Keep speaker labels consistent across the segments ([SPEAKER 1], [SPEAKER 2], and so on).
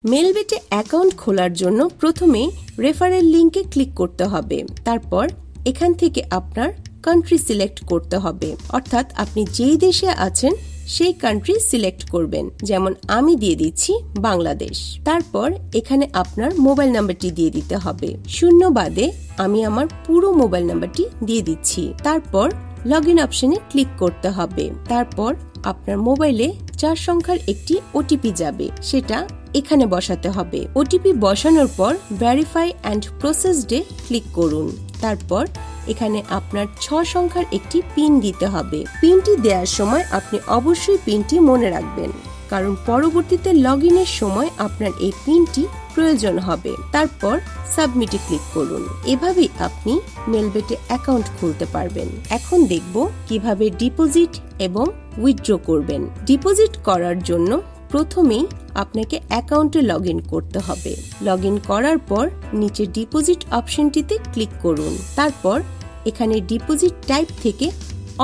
[SPEAKER 1] মেলবেটে account খোলার জন্য প্রথমে রেফারেল লিংকে ক্লিক করতে হবে। তারপর এখান থেকে আপনার কান্ট্রি সিলেক্ট করতে হবে, অর্থাৎ আপনি যেই দেশে আছেন সেই কান্ট্রি সিলেক্ট করবেন। যেমন আমি দিয়ে দিচ্ছি বাংলাদেশ। তারপর এখানে আপনার মোবাইল নাম্বারটি দিয়ে দিতে হবে। শূন্য বাদে আমি আমার পুরো মোবাইল নাম্বারটি দিয়ে দিচ্ছি। তারপর লগ ইন অপশনে ক্লিক করতে হবে। তারপর আপনার মোবাইলে 4 সংখ্যার একটি ওটিপি যাবে, সেটা এখানে বসাতে হবে। ওটিপি বসানোর পর ভেরিফাই অ্যান্ড প্রসেসডে ক্লিক করুন। তারপর এখানে আপনার 6 সংখ্যার একটি পিন দিতে হবে। পিনটি দেওয়ার সময় আপনি অবশ্যই পিনটি মনে রাখবেন, কারণ পরবর্তীতে লগ ইনের সময় আপনার এই পিনটি প্রয়োজন হবে। তারপর সাবমিটে ক্লিক করুন। এভাবেই আপনি মেলবেটে অ্যাকাউন্ট খুলতে পারবেন। এখন দেখব কিভাবে ডিপোজিট এবং উইথড্র করবেন। ডিপোজিট করার জন্য প্রথমেই আপনাকে অ্যাকাউন্টে লগ ইন করতে হবে। লগ ইন করার পর নিচে ডিপোজিট অপশনটিতে ক্লিক করুন। তারপর এখানে ডিপোজিট টাইপ থেকে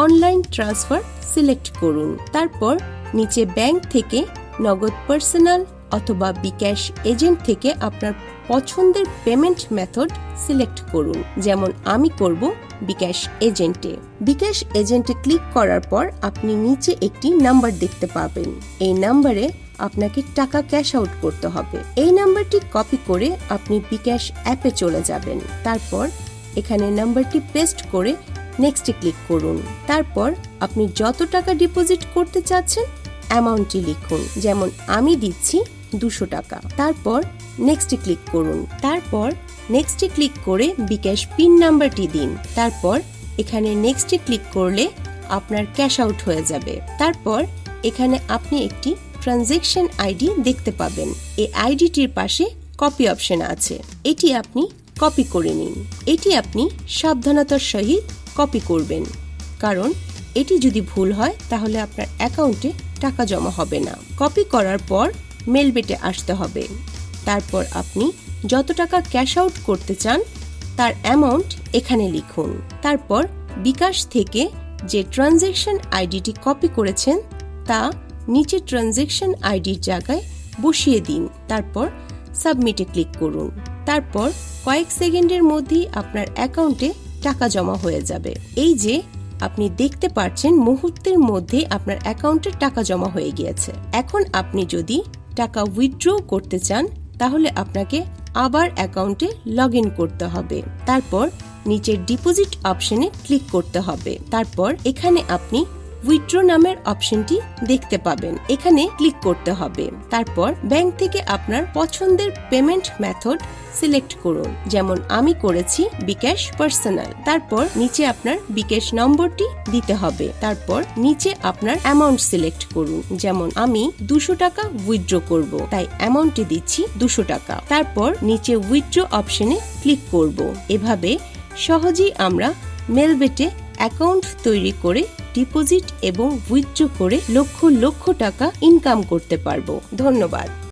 [SPEAKER 1] অনলাইন ট্রান্সফার সিলেক্ট করুন। তারপর নিচে ব্যাংক থেকে নগদ পার্সোনাল অথবা বিকাশ এজেন্ট থেকে আপনার পছন্দের পেমেন্ট মেথড সিলেক্ট করুন। যেমন আমি করব বিকাশ এজেন্টে। বিকাশ এজেন্টে ক্লিক করার পর আপনি নিচে একটি নাম্বার দেখতে পাবেন। এই নাম্বারে আপনাকে টাকা ক্যাশ আউট করতে হবে। এই নাম্বারটি কপি করে আপনি বিকাশ অ্যাপে চলে যাবেন। তারপর এখানে নাম্বারটি পেস্ট করে নেক্সটে ক্লিক করুন। তারপর আপনি যত টাকা ডিপোজিট করতে চাচ্ছেন অ্যামাউন্টটি লিখুন। যেমন আমি দিচ্ছি 200 টাকা। তারপর নেক্সটে ক্লিক করুন। তারপর নেক্সটে ক্লিক করে বিকাশ পিন নাম্বারটি দিন। তারপর এখানে নেক্সটে ক্লিক করলে আপনার ক্যাশ আউট হয়ে যাবে। তারপর এখানে আপনি একটি ট্রানজ্যাকশন আইডি দেখতে পাবেন। এই আইডিটির পাশে কপি অপশন আছে, এটি আপনি কপি করে নিন। এটি আপনি সাবধানতার সহিত কপি করবেন, কারণ এটি যদি ভুল হয় তাহলে আপনার অ্যাকাউন্টে টাকা জমা হবে না। কপি করার পর মেলবেটে আসতে হবে। তারপর আপনি যত টাকা ক্যাশ আউট করতে চান তার অ্যামাউন্ট এখানে লিখুন। তারপর বিকাশ থেকে যে ট্রানজ্যাকশন আইডিটি কপি করেছেন তা নিচে ট্রানজ্যাকশন আইডির জায়গায় বসিয়ে দিন। তারপর সাবমিটে ক্লিক করুন। তারপর কয়েক সেকেন্ডের মধ্যেই আপনার অ্যাকাউন্টে টাকা জমা হয়ে যাবে। এই যে আপনি দেখতে পাচ্ছেন মুহূর্তের মধ্যে আপনার অ্যাকাউন্টে টাকা জমা হয়ে গিয়েছে। এখন আপনি যদি টাকা উইথড্র করতে চান তাহলে আপনাকে আবার অ্যাকাউন্টে লগ ইন করতে হবে। তারপর নিচের ডিপোজিট অপশনে ক্লিক করতে হবে। তারপর এখানে আপনি উইথড্র নামের অপশনটি দেখতে পাবেন, এখানে ক্লিক করতে হবে। তারপর ব্যাংক থেকে আপনার পছন্দের পেমেন্ট মেথড সিলেক্ট করুন। যেমন আমি করেছি বিকাশ পার্সোনাল। তারপর নিচে আপনার বিকাশ নম্বরটি দিতে হবে। তারপর নিচে আপনার অ্যামাউন্ট সিলেক্ট করুন। যেমন আমি 200 টাকা উইথড্র করব, তাই অ্যামাউন্টটি দিচ্ছি 200 টাকা। তারপর নিচে উইথড্র অপশনে ক্লিক করব। এভাবে সহজেই আমরা মেলবেটে অ্যাকাউন্ট তৈরি করে ডিপোজিট এবং উইথড্র করে লক্ষ লক্ষ টাকা ইনকাম করতে পারবো। ধন্যবাদ।